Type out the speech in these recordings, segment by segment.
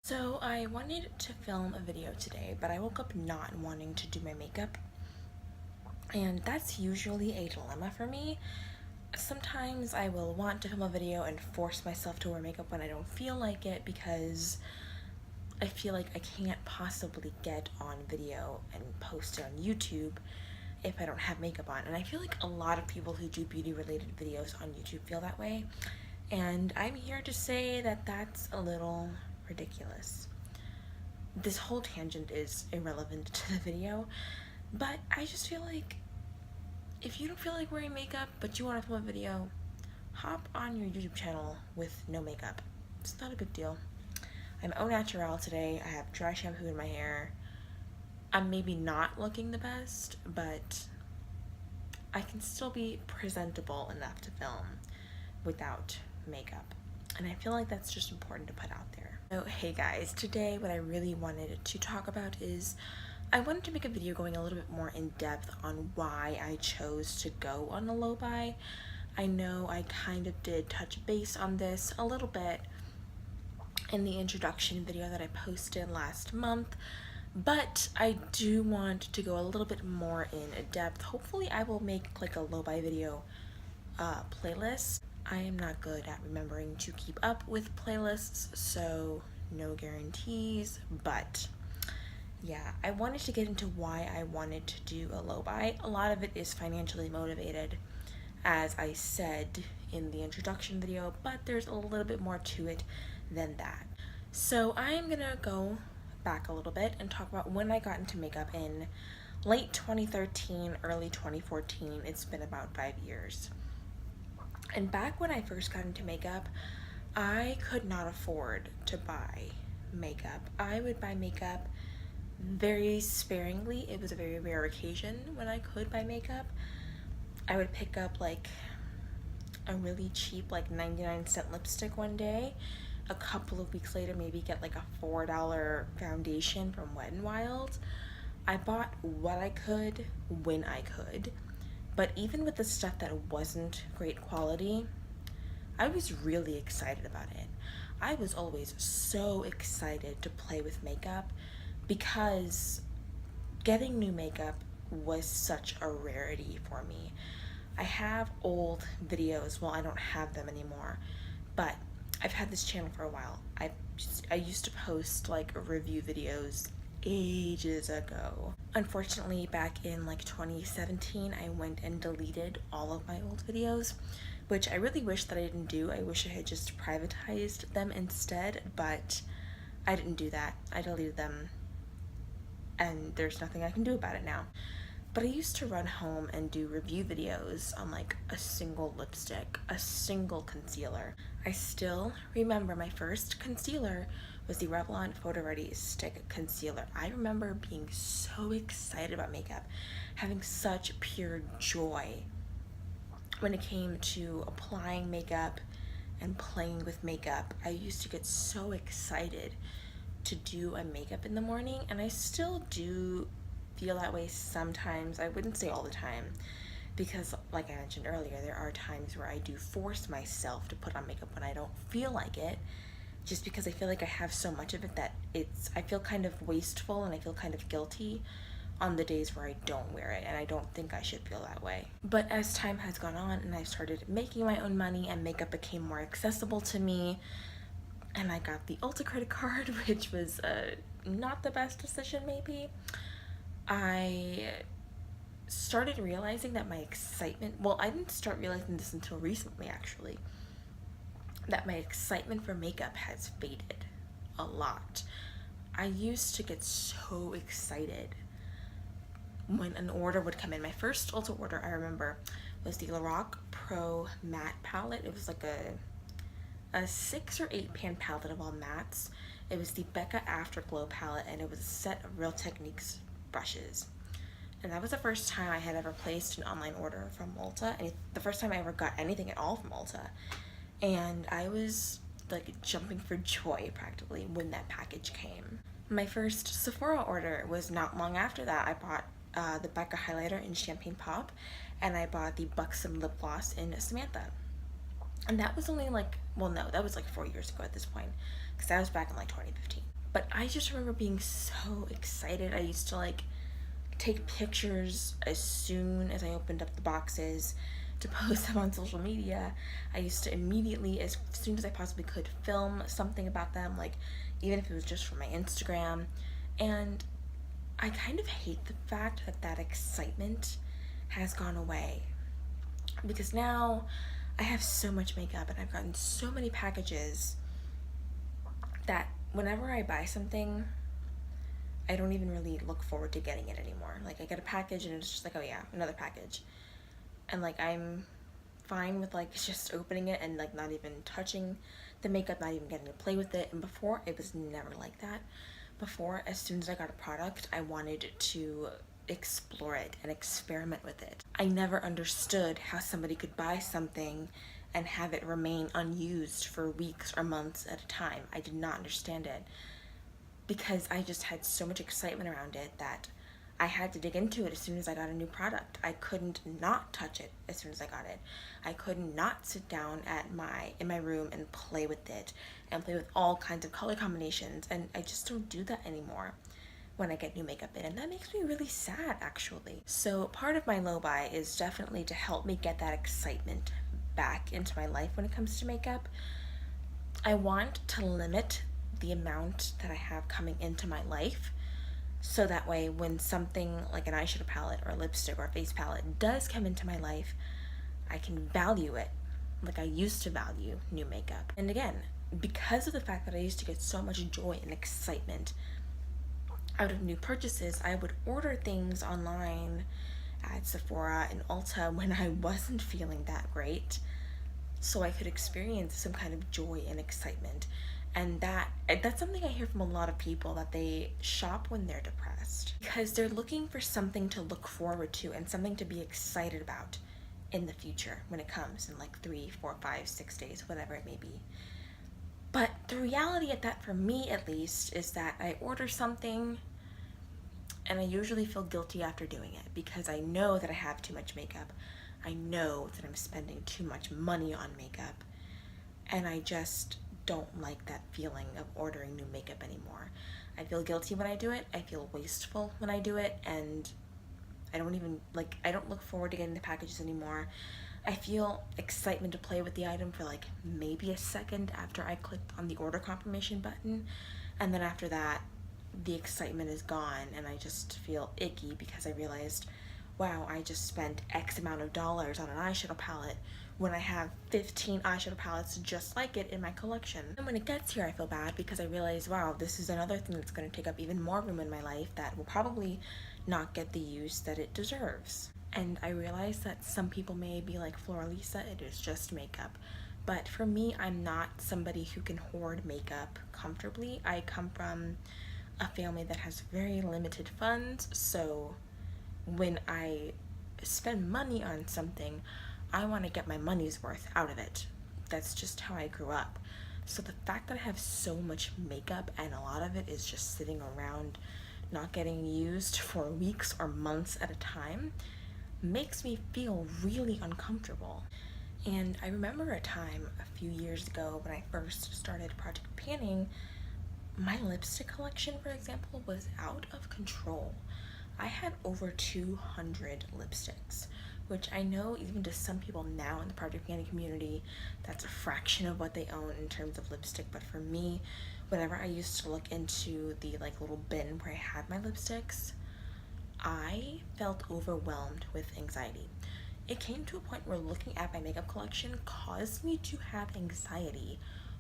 So I wanted to film a video today, but I woke up not wanting to do my makeup. And that's usually a dilemma for me. Sometimes I will want to film a video and force myself to wear makeup when I don't feel like it because I feel like I can't possibly get on video and post it on YouTube if I don't have makeup on. And I feel like a lot of people who do beauty related videos on YouTube feel that way. And I'm here to say that that's a little ridiculous. This whole tangent is irrelevant to the video, but I just feel like if you don't feel like wearing makeup but you want to film a video, hop on your YouTube channel with no makeup. It's not a big deal. I'm au naturel today. I have dry shampoo in my hair. I'm maybe not looking the best, but I can still be presentable enough to film without makeup. And I feel like that's just important to put out there. So hey guys, today what I really wanted to talk about is I wanted to make a video going a little bit more in depth on why I chose to go on a low buy. I know I kind of did touch base on this a little bit in the introduction video that I posted last month, but I do want to go a little bit more in depth. Hopefully I will make like a low buy video playlist. I am not good at remembering to keep up with playlists, so no guarantees, but yeah, I wanted to get into why I wanted to do a low buy. A lot of it is financially motivated, as I said in the introduction video, but there's a little bit more to it than that. So I'm gonna go back a little bit and talk about when I got into makeup in late 2013, early 2014. It's been about 5 years. And back when I first got into makeup, I could not afford to buy makeup. I would buy makeup very sparingly. It was a very rare occasion when I could buy makeup. I would pick up like a really cheap like 99-cent lipstick one day. A couple of weeks later, maybe get like a $4 foundation from Wet n Wild. I bought what I could when I could. But even with the stuff that wasn't great quality, I was really excited about it. I was always so excited to play with makeup because getting new makeup was such a rarity for me. I have old videos, well, I don't have them anymore, but I've had this channel for a while. I used to post like review videos ages ago. Unfortunately, back in like 2017, I went and deleted all of my old videos, which I really wish that I didn't do. I wish I had just privatized them instead, but I didn't do that. I deleted them, and there's nothing I can do about it now. But I used to run home and do review videos on like a single lipstick, a single concealer. I still remember my first concealer was the Revlon Photo Ready Stick Concealer. I remember being so excited about makeup, having such pure joy when it came to applying makeup and playing with makeup. I used to get so excited to do a makeup in the morning, and I still do feel that way sometimes. I wouldn't say all the time, because like I mentioned earlier, there are times where I do force myself to put on makeup when I don't feel like it, just because I feel like I have so much of it that I feel kind of wasteful and I feel kind of guilty on the days where I don't wear it, and I don't think I should feel that way. But as time has gone on and I've started making my own money and makeup became more accessible to me, and I got the Ulta credit card, which was not the best decision maybe, I started realizing that my excitement, well, I didn't start realizing this until recently actually, that my excitement for makeup has faded a lot. I used to get so excited when an order would come in. My first Ulta order, I remember, was the Lorac Pro Matte Palette. It was like a 6 or 8 pan palette of all mattes. It was the Becca Afterglow palette, and it was a set of Real Techniques brushes. And that was the first time I had ever placed an online order from Ulta, and the first time I ever got anything at all from Ulta. And I was like jumping for joy practically when that package came. My first Sephora order was not long after that. I bought the Becca highlighter in Champagne Pop, and I bought the Buxom lip gloss in Samantha. And that was only like, well no, that was like 4 years ago at this point, because that was back in like 2015. But I just remember being so excited. I used to like take pictures as soon as I opened up the boxes to post them on social media. I used to immediately, as soon as I possibly could, film something about them, like even if it was just for my Instagram. And I kind of hate the fact that that excitement has gone away, because now I have so much makeup and I've gotten so many packages that whenever I buy something, I don't even really look forward to getting it anymore. Like, I get a package and it's just like, oh yeah, another package. And like, I'm fine with like just opening it and like not even touching the makeup, not even getting to play with it. And before, it was never like that. Before, as soon as I got a product, I wanted to explore it and experiment with it. I never understood how somebody could buy something and have it remain unused for weeks or months at a time. I did not understand it, because I just had so much excitement around it that I had to dig into it as soon as I got a new product. I couldn't not touch it as soon as I got it. I could not sit down in my room and play with it and play with all kinds of color combinations, and I just don't do that anymore when I get new makeup in, and that makes me really sad, actually. So part of my low buy is definitely to help me get that excitement back into my life when it comes to makeup. I want to limit the amount that I have coming into my life, so that way when something like an eyeshadow palette or a lipstick or a face palette does come into my life, I can value it like I used to value new makeup. And again, because of the fact that I used to get so much joy and excitement out of new purchases, I would order things online at Sephora and Ulta when I wasn't feeling that great, so I could experience some kind of joy and excitement. And that's something I hear from a lot of people, that they shop when they're depressed because they're looking for something to look forward to and something to be excited about in the future when it comes in like 3, 4, 5, 6 days, whatever it may be. But the reality of that, for me at least, is that I order something and I usually feel guilty after doing it, because I know that I have too much makeup. I know that I'm spending too much money on makeup, and I just don't like that feeling of ordering new makeup anymore. I feel guilty when I do it, I feel wasteful when I do it, and I don't look forward to getting the packages anymore. I feel excitement to play with the item for like maybe a second after I clicked on the order confirmation button, and then after that, the excitement is gone and I just feel icky because I realized, wow, I just spent X amount of dollars on an eyeshadow palette when I have 15 eyeshadow palettes just like it in my collection. And when it gets here, I feel bad because I realize, wow, this is another thing that's going to take up even more room in my life that will probably not get the use that it deserves. And I realize that some people may be like, Floralisa, it is just makeup. But for me, I'm not somebody who can hoard makeup comfortably. I come from a family that has very limited funds, so when I spend money on something, I want to get my money's worth out of it. That's just how I grew up. So the fact that I have so much makeup and a lot of it is just sitting around not getting used for weeks or months at a time makes me feel really uncomfortable. And I remember a time a few years ago when I first started Project Panning, my lipstick collection, for example, was out of control. I had over 200 lipsticks, which I know even to some people now in the Project Panning community, that's a fraction of what they own in terms of lipstick. But for me, whenever I used to look into the like little bin where I had my lipsticks, I felt overwhelmed with anxiety. It came to a point where looking at my makeup collection caused me to have anxiety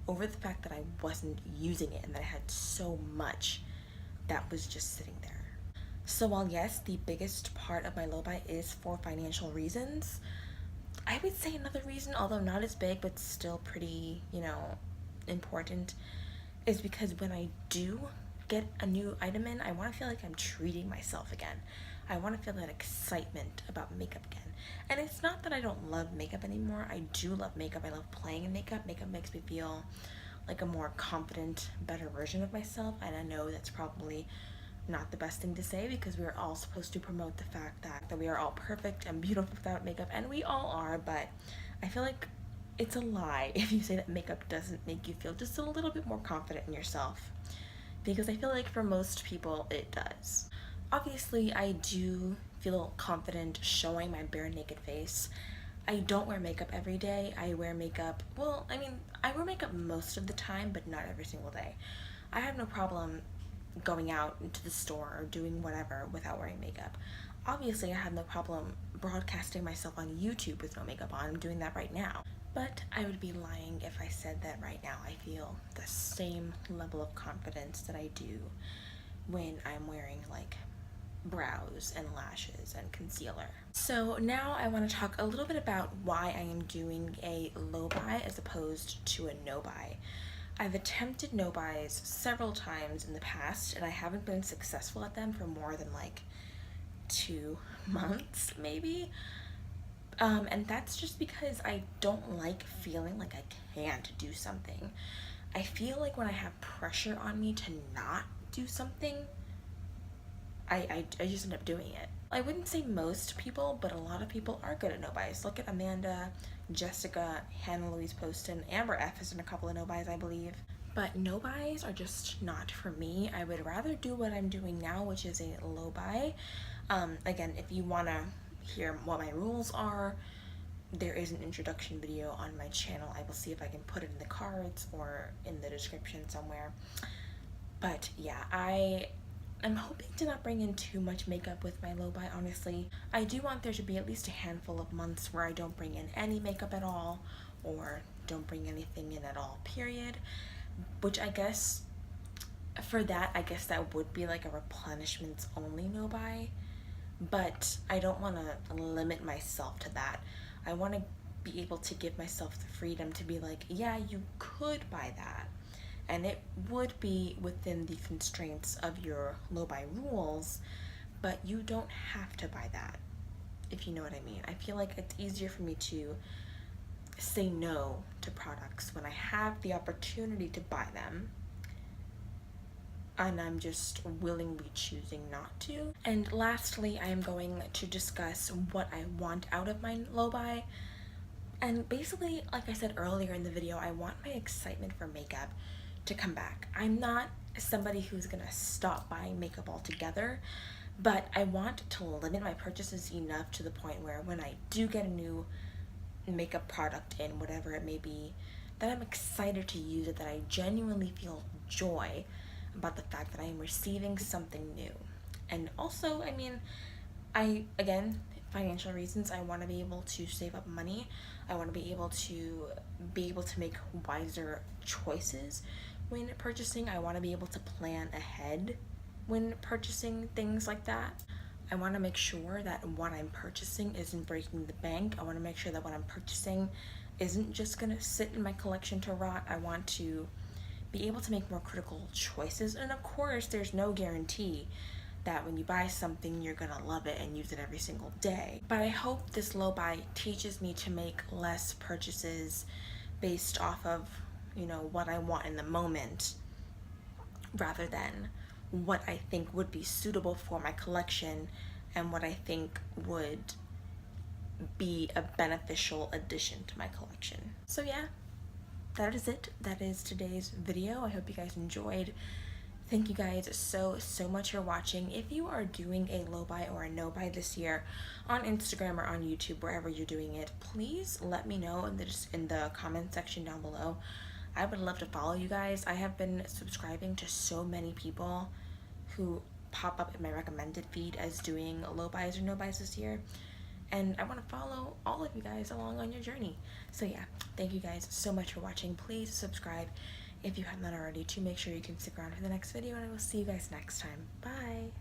over the fact that I wasn't using it and that I had so much that was just sitting there. So while yes, the biggest part of my low buy is for financial reasons, I would say another reason, although not as big but still pretty, important, is because when I do get a new item in, I want to feel like I'm treating myself again. I want to feel that excitement about makeup again. And it's not that I don't love makeup anymore. I do love makeup. I love playing in makeup. Makeup makes me feel like a more confident, better version of myself. And I know that's probably not the best thing to say, because we are all supposed to promote the fact that we are all perfect and beautiful without makeup, and we all are, but I feel like it's a lie if you say that makeup doesn't make you feel just a little bit more confident in yourself. because I feel like for most people it does. Obviously, I do feel confident showing my bare naked face. I don't wear makeup every day. I wear makeup, well, I mean, I wear makeup most of the time, but not every single day. I have no problem going out into the store or doing whatever without wearing makeup. Obviously, I have no problem broadcasting myself on YouTube with no makeup on. I'm doing that right now. But I would be lying if I said that right now I feel the same level of confidence that I do when I'm wearing like brows and lashes and concealer. So now I want to talk a little bit about why I am doing a low buy as opposed to a no buy. I've attempted no buys several times in the past and I haven't been successful at them for more than like 2 months maybe. And that's just because I don't like feeling like I can't do something. I feel like when I have pressure on me to not do something, I just end up doing it. I wouldn't say most people, but a lot of people are good at no buys. Look at Amanda, Jessica, Hannah Louise Poston, Amber F has done a couple of no buys, I believe. But no buys are just not for me. I would rather do what I'm doing now, which is a low buy. Again, if you want to hear what my rules are, there is an introduction video on my channel. I will see if I can put it in the cards or in the description somewhere. But yeah, I'm hoping to not bring in too much makeup with my low buy, honestly. I do want there to be at least a handful of months where I don't bring in any makeup at all, or don't bring anything in at all, period. Which I guess, for that, I guess that would be like a replenishments only no buy. But I don't want to limit myself to that. I want to be able to give myself the freedom to be like, yeah, you could buy that. And it would be within the constraints of your low buy rules, but you don't have to buy that, if you know what I mean. I feel like it's easier for me to say no to products when I have the opportunity to buy them and I'm just willingly choosing not to. And lastly, I am going to discuss what I want out of my low buy. And basically, like I said earlier in the video, I want my excitement for makeup to come back. I'm not somebody who's gonna stop buying makeup altogether, but I want to limit my purchases enough to the point where when I do get a new makeup product in, whatever it may be, that I'm excited to use it, that I genuinely feel joy about the fact that I am receiving something new. And also, I mean, again, financial reasons, I want to be able to save up money. I want to be able to make wiser choices when purchasing. I want to be able to plan ahead when purchasing things like that. I want to make sure that what I'm purchasing isn't breaking the bank. I want to make sure that what I'm purchasing isn't just gonna sit in my collection to rot. I want to be able to make more critical choices. And of course, there's no guarantee that when you buy something, you're gonna love it and use it every single day. But I hope this low buy teaches me to make less purchases based off of, you know, what I want in the moment, rather than what I think would be suitable for my collection and what I think would be a beneficial addition to my collection. So yeah, that is it. That is today's video. I hope you guys enjoyed. Thank you guys so much for watching. If you are doing a low buy or a no buy this year on Instagram or on YouTube, wherever you're doing it, please let me know in the comment section down below. I would love to follow you guys. I have been subscribing to so many people who pop up in my recommended feed as doing low buys or no buys this year, and I want to follow all of you guys along on your journey. So yeah, thank you guys so much for watching. Please subscribe if you have not already to make sure you can stick around for the next video, and I will see you guys next time. Bye.